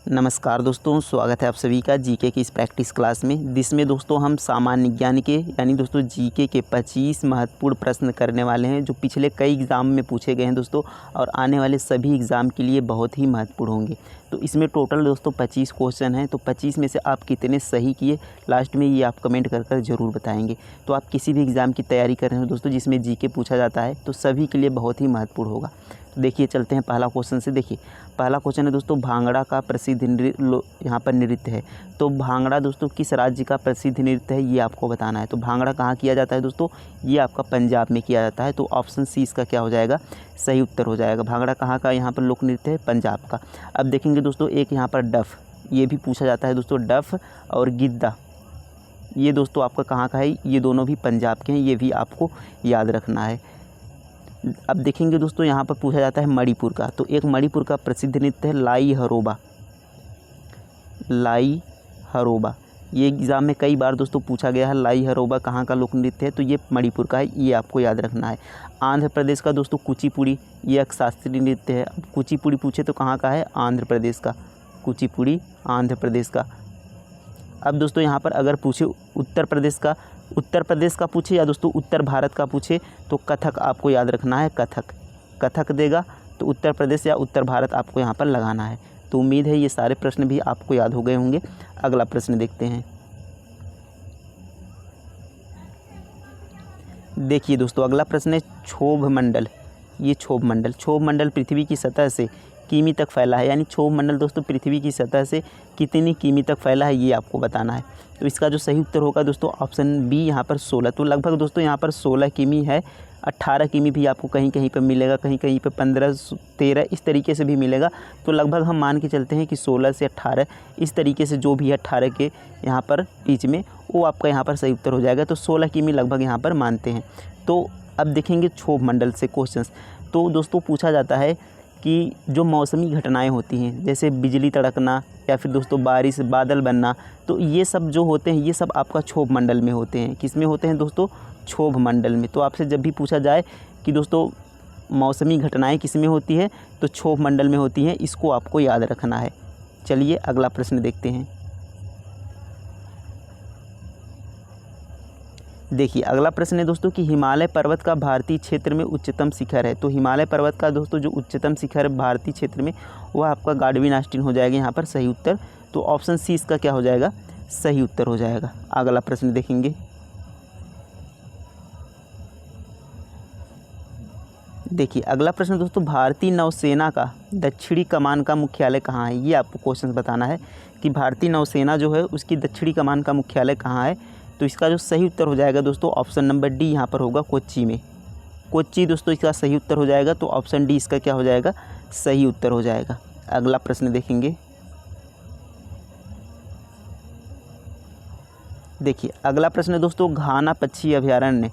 नमस्कार दोस्तों, स्वागत है आप सभी का जीके की इस प्रैक्टिस क्लास में, जिसमें दोस्तों हम सामान्य ज्ञान के यानी दोस्तों जीके के 25 महत्वपूर्ण प्रश्न करने वाले हैं जो पिछले कई एग्ज़ाम में पूछे गए हैं दोस्तों और आने वाले सभी एग्ज़ाम के लिए बहुत ही महत्वपूर्ण होंगे। तो इसमें टोटल दोस्तों 25 क्वेश्चन हैं। तो 25 में से आप कितने सही किए लास्ट में ये आप कमेंट कर ज़रूर बताएंगे। तो आप किसी भी एग्ज़ाम की तैयारी कर रहे हो दोस्तों जिसमें जीके पूछा जाता है तो सभी के लिए बहुत ही महत्वपूर्ण होगा। तो देखिए चलते हैं पहला क्वेश्चन से। देखिए पहला क्वेश्चन है दोस्तों, भांगड़ा का प्रसिद्ध यहाँ पर नृत्य है। तो भांगड़ा दोस्तों किस राज्य का प्रसिद्ध नृत्य है ये आपको बताना है। तो भांगड़ा कहाँ किया जाता है दोस्तों, ये आपका पंजाब में किया जाता है। तो ऑप्शन सी इसका क्या हो जाएगा, सही उत्तर हो जाएगा। भांगड़ा कहाँ का यहाँ पर लोक नृत्य है, पंजाब का। अब देखेंगे दोस्तों एक यहाँ पर डफ, ये भी पूछा जाता है दोस्तों। डफ और गिद्दा ये दोस्तों आपका कहाँ का है, ये दोनों भी पंजाब के हैं, ये भी आपको याद रखना है। अब देखेंगे दोस्तों यहाँ पर पूछा जाता है मणिपुर का। तो एक मणिपुर का प्रसिद्ध नृत्य है लाई हरोबा। लाई हरोबा ये एग्ज़ाम में कई बार दोस्तों पूछा गया है। लाई हरोबा कहाँ का लोक नृत्य है, तो ये मणिपुर का है, ये आपको याद रखना है। आंध्र प्रदेश का दोस्तों कुचिपुड़ी, ये एक शास्त्रीय नृत्य है। अब कुचिपुड़ी पूछे तो कहाँ का है, आंध्र प्रदेश का। कुचिपुड़ी आंध्र प्रदेश का। अब दोस्तों यहाँ पर अगर पूछे उत्तर प्रदेश का पूछे या दोस्तों उत्तर भारत का पूछे तो कथक आपको याद रखना है। कथक देगा तो उत्तर प्रदेश या उत्तर भारत आपको यहाँ पर लगाना है। तो उम्मीद है ये सारे प्रश्न भी आपको याद हो गए होंगे। अगला प्रश्न देखते हैं। देखिए दोस्तों अगला प्रश्न है क्षोभ मंडल। ये क्षोभ मंडल पृथ्वी की सतह से किमी तक फैला है, यानी क्षोभ मंडल दोस्तों पृथ्वी की सतह से कितनी किमी तक फैला है ये आपको बताना है। तो इसका जो सही उत्तर होगा दोस्तों ऑप्शन बी यहाँ पर 16। तो लगभग दोस्तों यहाँ पर 16 किमी है। 18 किमी भी आपको कहीं कहीं पर मिलेगा, कहीं कहीं पर 15-13 इस तरीके से भी मिलेगा। तो लगभग हम मान के चलते हैं कि 16 से 18 इस तरीके से जो भी है 18 के यहाँ पर बीच में वो आपका यहाँ पर सही उत्तर हो जाएगा। तो 16 किमी लगभग यहाँ पर मानते हैं। तो अब देखेंगे क्षोभ मंडल से क्वेश्चंस। तो दोस्तों पूछा जाता है कि जो मौसमी घटनाएं होती हैं जैसे बिजली तड़कना या फिर दोस्तों बारिश, बादल बनना, तो ये सब जो होते हैं ये सब आपका क्षोभ मंडल में होते हैं। किस में होते हैं दोस्तों, क्षोभ मंडल में। तो आपसे जब भी पूछा जाए कि दोस्तों मौसमी घटनाएं किस में होती है तो क्षोभ मंडल में होती हैं, इसको आपको याद रखना है। चलिए अगला प्रश्न देखते हैं। देखिए अगला प्रश्न है दोस्तों कि हिमालय पर्वत का भारतीय क्षेत्र में उच्चतम शिखर है। तो हिमालय पर्वत का दोस्तों जो उच्चतम शिखर है भारतीय क्षेत्र में वह आपका गार्डविन आस्टीन हो जाएगा यहाँ पर सही उत्तर। तो ऑप्शन सी इसका क्या हो जाएगा, सही उत्तर हो जाएगा। अगला प्रश्न देखेंगे। देखिए अगला प्रश्न दोस्तों, भारतीय नौसेना का दक्षिणी कमान का मुख्यालय कहाँ है, ये आपको क्वेश्चन बताना है कि भारतीय नौसेना जो है उसकी दक्षिणी कमान का मुख्यालय कहाँ है। तो इसका जो सही उत्तर हो जाएगा दोस्तों ऑप्शन नंबर डी यहाँ पर होगा, कोच्चि में। कोच्चि दोस्तों इसका सही उत्तर हो जाएगा। तो ऑप्शन डी इसका क्या हो जाएगा, सही उत्तर हो जाएगा। अगला प्रश्न देखेंगे। देखिए अगला प्रश्न है दोस्तों, घाना पक्षी अभयारण्य।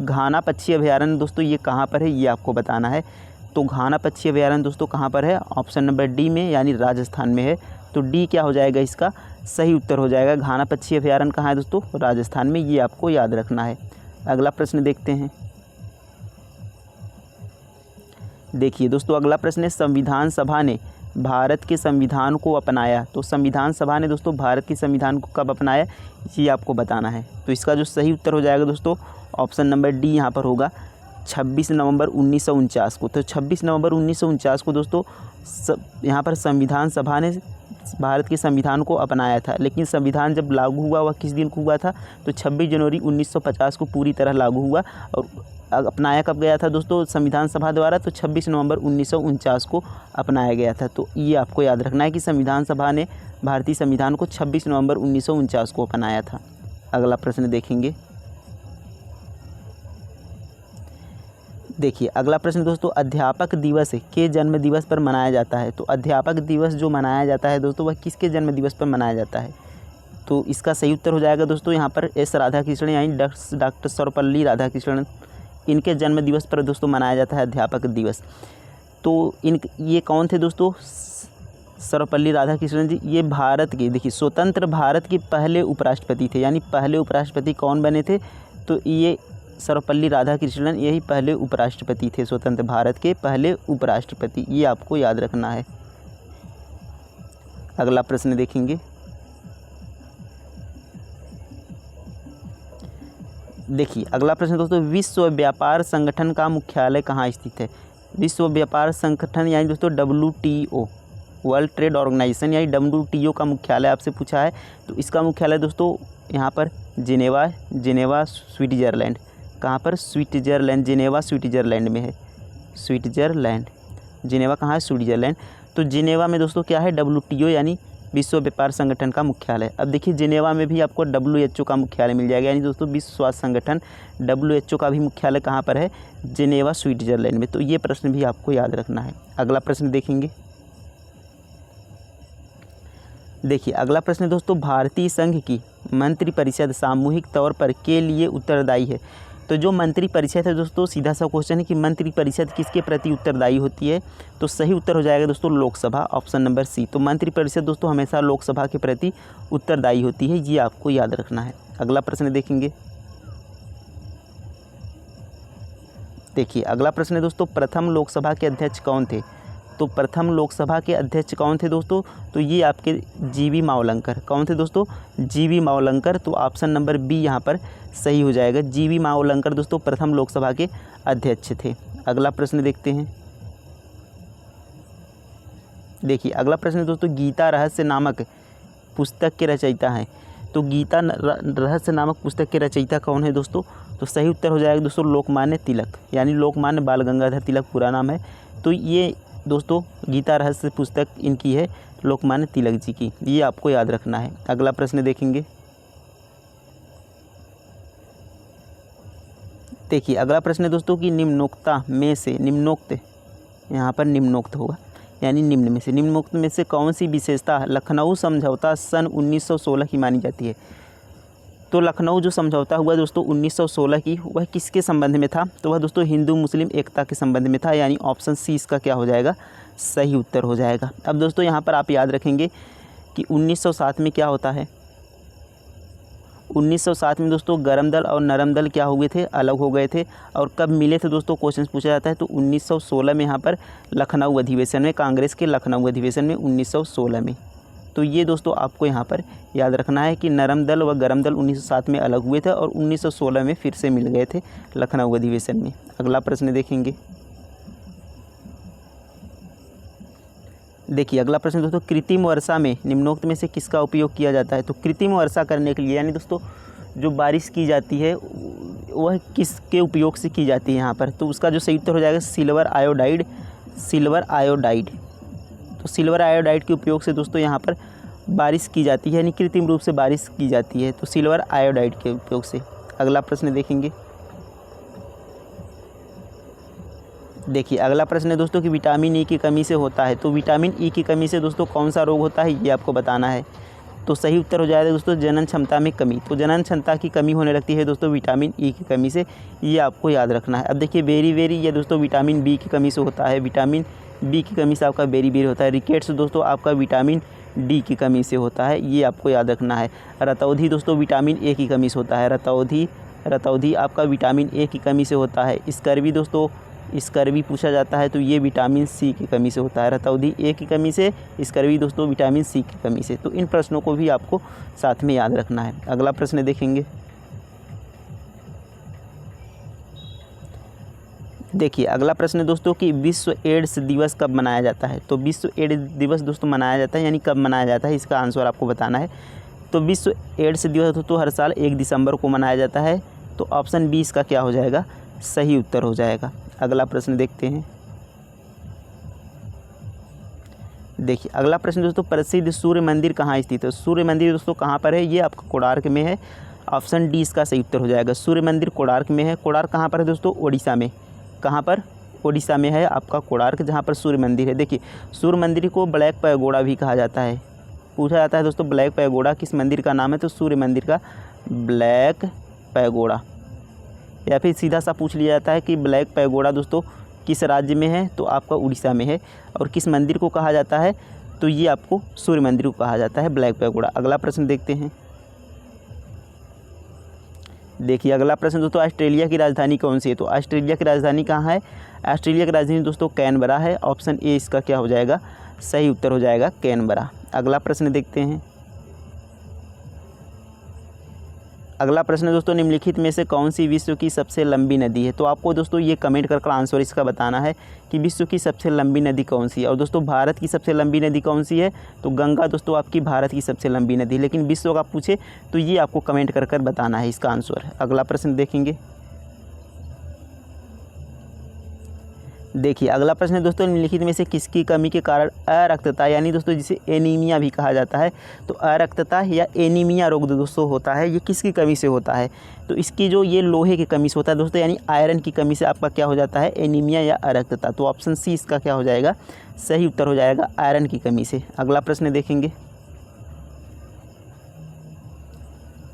घाना पक्षी अभयारण्य दोस्तों ये कहाँ पर है ये आपको बताना है। तो घाना पक्षी अभयारण्य दोस्तों कहाँ पर है, ऑप्शन नंबर डी में यानी राजस्थान में है। तो डी क्या हो जाएगा, इसका सही उत्तर हो जाएगा। घाना पक्षी अभयारण्य कहाँ है दोस्तों, राजस्थान में, ये आपको याद रखना है। अगला प्रश्न देखते हैं। देखिए दोस्तों अगला प्रश्न है, संविधान सभा ने भारत के संविधान को अपनाया। तो संविधान सभा ने दोस्तों भारत के संविधान को कब अपनाया ये आपको बताना है। तो इसका जो सही उत्तर हो जाएगा दोस्तों ऑप्शन नंबर डी यहाँ पर होगा, 26 नवंबर 1949 को। तो 26 नवंबर 1949 को दोस्तों यहाँ पर संविधान सभा ने भारत के संविधान को अपनाया था। लेकिन संविधान जब लागू हुआ वह किस दिन को हुआ था, तो 26 जनवरी 1950 को पूरी तरह लागू हुआ। और अपनाया कब गया था दोस्तों संविधान सभा द्वारा, तो 26 नवंबर 1949 को अपनाया गया था। तो ये आपको याद रखना है कि संविधान सभा ने भारतीय संविधान को 26 नवंबर 1949 को अपनाया था। अगला प्रश्न देखेंगे। देखिए अगला प्रश्न दोस्तों, अध्यापक दिवस के जन्म दिवस पर मनाया जाता है। तो अध्यापक दिवस जो मनाया जाता है दोस्तों वह किसके जन्म दिवस पर मनाया जाता है। तो इसका सही उत्तर हो जाएगा दोस्तों यहाँ पर एस राधाकृष्णन यानी डॉक्टर सर्वपल्ली राधाकृष्णन, इनके जन्म दिवस पर दोस्तों मनाया जाता है अध्यापक दिवस। तो ये कौन थे दोस्तों, सर्वपल्ली राधाकृष्णन जी। ये भारत के, देखिए स्वतंत्र भारत के पहले उपराष्ट्रपति थे। यानी पहले उपराष्ट्रपति कौन बने थे, तो ये सर्वपल्ली राधाकृष्णन यही पहले उपराष्ट्रपति थे, स्वतंत्र भारत के पहले उपराष्ट्रपति, ये आपको याद रखना है। अगला प्रश्न देखेंगे। देखिए अगला प्रश्न दोस्तों, विश्व व्यापार संगठन का मुख्यालय कहाँ स्थित है? विश्व व्यापार संगठन यानी दोस्तों WTO, वर्ल्ड ट्रेड ऑर्गेनाइजेशन यानी WTO का मुख्यालय आपसे पूछा है। तो इसका मुख्यालय दोस्तों यहाँ पर जिनेवा स्विट्ज़रलैंड। कहाँ पर? स्विट्ज़रलैंड, जिनेवा स्विट्ज़रलैंड में है। स्विट्ज़रलैंड, जिनेवा कहाँ है? स्विट्ज़रलैंड। तो जिनेवा में दोस्तों क्या है? WTO यानी विश्व व्यापार संगठन का मुख्यालय। अब देखिए जिनेवा में भी आपको WHO का मुख्यालय मिल जाएगा, यानी दोस्तों विश्व स्वास्थ्य संगठन WHO का भी मुख्यालय कहाँ पर है? जिनेवा स्विट्ज़रलैंड में। तो ये प्रश्न भी आपको याद रखना है। अगला प्रश्न देखेंगे। देखिए अगला प्रश्न दोस्तों, भारतीय संघ की मंत्रिपरिषद सामूहिक तौर पर के लिए उत्तरदायी है। तो जो मंत्रिपरिषद है दोस्तों, सीधा सा क्वेश्चन है कि मंत्रिपरिषद किसके प्रति उत्तरदायी होती है? तो सही उत्तर हो जाएगा दोस्तों लोकसभा, ऑप्शन नंबर सी। तो मंत्रिपरिषद दोस्तों हमेशा लोकसभा के प्रति उत्तरदायी होती है, ये आपको याद रखना है। अगला प्रश्न देखेंगे। देखिए अगला प्रश्न है दोस्तों, प्रथम लोकसभा के अध्यक्ष कौन थे? तो प्रथम लोकसभा के अध्यक्ष कौन थे दोस्तों? तो ये आपके GV मावलंकर। कौन थे दोस्तों? GV मावलंकर। तो ऑप्शन नंबर बी यहाँ पर सही हो जाएगा। GV मावलंकर दोस्तों प्रथम लोकसभा के अध्यक्ष थे। अगला प्रश्न देखते हैं। देखिए अगला प्रश्न दोस्तों, गीता रहस्य नामक पुस्तक के रचयिता हैं। तो गीता रहस्य नामक पुस्तक के रचयिता कौन है दोस्तों? तो सही उत्तर हो जाएगा दोस्तों लोकमान्य तिलक, यानी लोकमान्य बाल गंगाधर तिलक पूरा नाम है। तो ये दोस्तों गीता रहस्य पुस्तक इनकी है, लोकमान्य तिलक जी की, ये आपको याद रखना है। अगला प्रश्न देखेंगे। देखिए अगला प्रश्न है दोस्तों कि निम्नोक्ता में से, निम्नोक्त यहाँ पर निम्नोक्त होगा, यानी निम्नोक्त में से कौन सी विशेषता लखनऊ समझौता सन 1916 की मानी जाती है? तो लखनऊ जो समझौता हुआ दोस्तों 1916 की, वह किसके संबंध में था? तो वह दोस्तों हिंदू मुस्लिम एकता के संबंध में था, यानी ऑप्शन सी इसका क्या हो जाएगा? सही उत्तर हो जाएगा। अब दोस्तों यहाँ पर आप याद रखेंगे कि 1907 में क्या होता है? 1907 में दोस्तों गरम दल और नरम दल क्या हुए थे? अलग हो गए थे। और कब मिले थे दोस्तों? क्वेश्चन पूछा जाता है। तो 1916 में यहाँ पर लखनऊ अधिवेशन में, कांग्रेस के लखनऊ अधिवेशन में 1916 में। तो ये दोस्तों आपको यहाँ पर याद रखना है कि नरम दल व गरम दल 1907 में अलग हुए थे और 1916 में फिर से मिल गए थे लखनऊ अधिवेशन में। अगला प्रश्न देखेंगे। देखिए अगला प्रश्न दोस्तों, कृत्रिम वर्षा में निम्नोक्त में से किसका उपयोग किया जाता है? तो कृत्रिम वर्षा करने के लिए, यानी दोस्तों जो बारिश की जाती है वह किसके उपयोग से की जाती है यहाँ पर? तो उसका जो सही उत्तर हो जाएगा सिल्वर आयोडाइड। तो सिल्वर आयोडाइड के उपयोग से दोस्तों यहाँ पर बारिश की जाती है, यानी कृत्रिम रूप से बारिश की जाती है, तो सिल्वर आयोडाइड के उपयोग से। अगला प्रश्न देखेंगे। देखिए अगला प्रश्न है दोस्तों कि विटामिन ई की कमी से होता है। तो विटामिन ई की कमी से दोस्तों कौन सा रोग होता है, ये आपको बताना है। तो सही उत्तर हो जाएगा दोस्तों जनन क्षमता में कमी। तो जनन क्षमता की कमी होने लगती है दोस्तों विटामिन ई की कमी से, ये आपको याद रखना है। अब देखिए बेरी ये दोस्तों विटामिन बी की कमी से होता है, विटामिन बी की कमी से आपका बेरी होता है। रिकेट्स दोस्तों आपका विटामिन डी की कमी से होता है, ये आपको याद रखना है। रतौधी दोस्तों विटामिन ए की कमी से होता है, रतौधी आपका विटामिन ए की कमी से होता है। स्कर्वी पूछा जाता है तो ये विटामिन सी की कमी से होता है, रतौधी ए की कमी से, स्कर्वी दोस्तों विटामिन सी की कमी से। तो इन प्रश्नों को भी आपको साथ में याद रखना है। अगला प्रश्न देखेंगे। देखिए अगला प्रश्न है दोस्तों कि विश्व एड्स दिवस कब मनाया जाता है? तो विश्व एड्स दिवस दोस्तों मनाया जाता है, यानी कब मनाया जाता है, इसका आंसर आपको बताना है। तो विश्व एड्स दिवस दोस्तों हर साल 1 दिसंबर को मनाया जाता है। तो ऑप्शन बी इसका क्या हो जाएगा? सही उत्तर हो जाएगा। अगला प्रश्न देखते हैं। देखिए अगला प्रश्न दोस्तों, प्रसिद्ध सूर्य मंदिर कहाँ स्थित है? सूर्य मंदिर दोस्तों कहाँ पर है? ये आपका कोणार्क में है, ऑप्शन डी इसका सही उत्तर हो जाएगा। सूर्य मंदिर कोणार्क में है। कोणार्क कहाँ पर है दोस्तों? ओडिशा में। कहाँ पर? ओडिशा में है आपका कोणार्क, जहाँ पर सूर्य मंदिर है। देखिए सूर्य मंदिर को ब्लैक पैगोडा भी कहा जाता है। पूछा जाता है दोस्तों ब्लैक पैगोडा किस मंदिर का नाम है? तो सूर्य मंदिर का ब्लैक पैगोडा। या फिर सीधा सा पूछ लिया जाता है कि ब्लैक पैगोडा दोस्तों किस राज्य में है? तो आपका उड़ीसा में है। और किस मंदिर को कहा जाता है? तो ये आपको सूर्य मंदिर को कहा जाता है, ब्लैक पैगोडा। अगला प्रश्न देखते हैं। देखिए अगला प्रश्न दोस्तों, ऑस्ट्रेलिया की राजधानी कौन सी है? तो ऑस्ट्रेलिया की राजधानी कहाँ है? ऑस्ट्रेलिया की राजधानी दोस्तों कैनबरा है। ऑप्शन ए इसका क्या हो जाएगा? सही उत्तर हो जाएगा कैनबरा। अगला प्रश्न देखते हैं। अगला प्रश्न दोस्तों, निम्नलिखित में से कौन सी विश्व की सबसे लंबी नदी है? तो आपको दोस्तों ये कमेंट कर आंसर इसका बताना है कि विश्व की सबसे लंबी नदी कौन सी है। और दोस्तों भारत की सबसे लंबी नदी कौन सी है? तो गंगा दोस्तों आपकी भारत की सबसे लंबी नदी। लेकिन विश्व का पूछे तो ये आपको कमेंट कर बताना है इसका आंसर। अगला प्रश्न देखेंगे। देखिए अगला प्रश्न है दोस्तों, निम्नलिखित में से किसकी कमी के कारण अरक्तता यानी दोस्तों जिसे एनीमिया भी कहा जाता है, तो अरक्तता या एनीमिया रोग दोस्तों होता है, ये किसकी कमी से होता है? तो इसकी जो ये लोहे की कमी से होता है दोस्तों, यानी आयरन की कमी से आपका क्या हो जाता है? एनीमिया या अरक्तता। तो ऑप्शन सी इसका क्या हो जाएगा? सही उत्तर हो जाएगा आयरन की कमी से। अगला प्रश्न देखेंगे।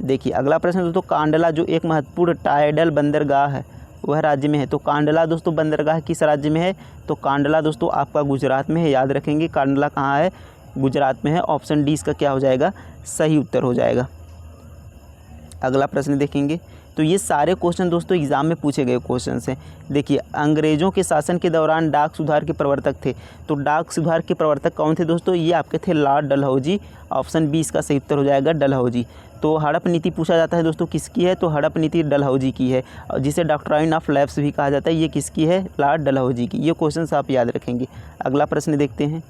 देखिए अगला प्रश्न दोस्तों, कांडला जो एक महत्वपूर्ण टाइडल बंदरगाह है वह राज्य में है। तो कांडला दोस्तों बंदरगाह किस राज्य में है? तो कांडला दोस्तों आपका गुजरात में है। याद रखेंगे कांडला कहाँ है? गुजरात में है। ऑप्शन डी इसका क्या हो जाएगा? सही उत्तर हो जाएगा। अगला प्रश्न देखेंगे। तो ये सारे क्वेश्चन दोस्तों एग्जाम में पूछे गए क्वेश्चन हैं। देखिए अंग्रेज़ों के शासन के दौरान डाक सुधार के प्रवर्तक थे। तो डाक सुधार के प्रवर्तक कौन थे दोस्तों? ये आपके थे लॉर्ड डलहौजी। ऑप्शन बी इसका सही उत्तर हो जाएगा डलहौजी। तो हड़प नीति पूछा जाता है दोस्तों किसकी है? तो हड़प नीति डलहौजी की है, जिसे डॉक्ट्राइन ऑफ लैप्स भी कहा जाता है। ये किसकी है? लॉर्ड डलहौजी की। ये क्वेश्चन आप याद रखेंगे। अगला प्रश्न देखते हैं।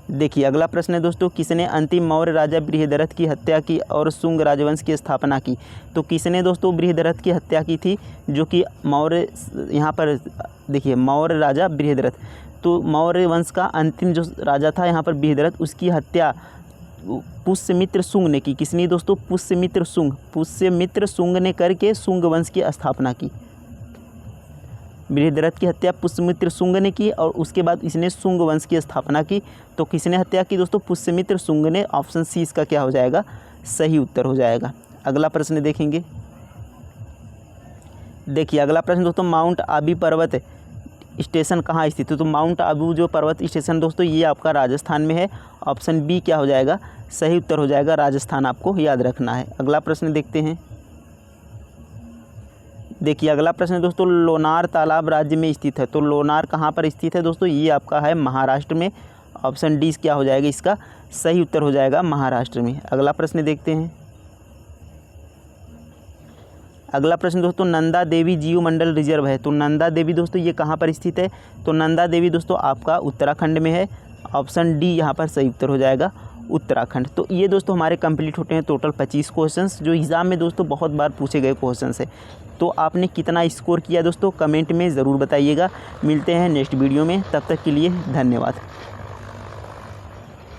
देखिए अगला प्रश्न है दोस्तों, किसने अंतिम मौर्य राजा बृहदरथ की हत्या की और शुंग राजवंश की स्थापना की? तो किसने दोस्तों बृहदरथ की हत्या की थी? जो कि मौर्य, यहाँ पर देखिए मौर्य राजा बृहदरथ, तो मौर्य वंश का अंतिम जो राजा था यहाँ पर बृहदरथ, उसकी हत्या पुष्यमित्र शुंग ने की। किसने दोस्तों? पुष्यमित्र शुंग ने करके शुंग वंश की स्थापना की। बृहदरथ की हत्या पुष्यमित्र शुंग ने की और उसके बाद इसने शुंग वंश की स्थापना की। तो किसने हत्या की दोस्तों? पुष्यमित्र शुंग ने। ऑप्शन सी इसका क्या हो जाएगा? सही उत्तर हो जाएगा। अगला प्रश्न देखेंगे। देखिए अगला प्रश्न दोस्तों, माउंट आबू पर्वत स्टेशन कहाँ स्थित है? तो माउंट आबू जो पर्वत स्टेशन दोस्तों ये आपका राजस्थान में है। ऑप्शन बी क्या हो जाएगा? सही उत्तर हो जाएगा राजस्थान, आपको याद रखना है। अगला प्रश्न देखते हैं। देखिए अगला प्रश्न दोस्तों, लोनार तालाब राज्य में स्थित है। तो लोनार कहाँ पर स्थित है दोस्तों? ये आपका है महाराष्ट्र में। ऑप्शन डी क्या हो जाएगा? इसका सही उत्तर हो जाएगा महाराष्ट्र में। अगला प्रश्न देखते हैं। अगला प्रश्न दोस्तों, नंदा देवी जीवमंडल रिजर्व है। तो नंदा देवी दोस्तों ये कहाँ पर स्थित है? तो नंदा देवी दोस्तों आपका उत्तराखंड में है। ऑप्शन डी यहाँ पर सही उत्तर हो जाएगा उत्तराखंड। तो ये दोस्तों हमारे कंप्लीट होते हैं टोटल 25 क्वेश्चंस, जो एग्ज़ाम में दोस्तों बहुत बार पूछे गए क्वेश्चंस है। तो आपने कितना स्कोर किया दोस्तों कमेंट में ज़रूर बताइएगा। मिलते हैं नेक्स्ट वीडियो में, तब तक के लिए धन्यवाद।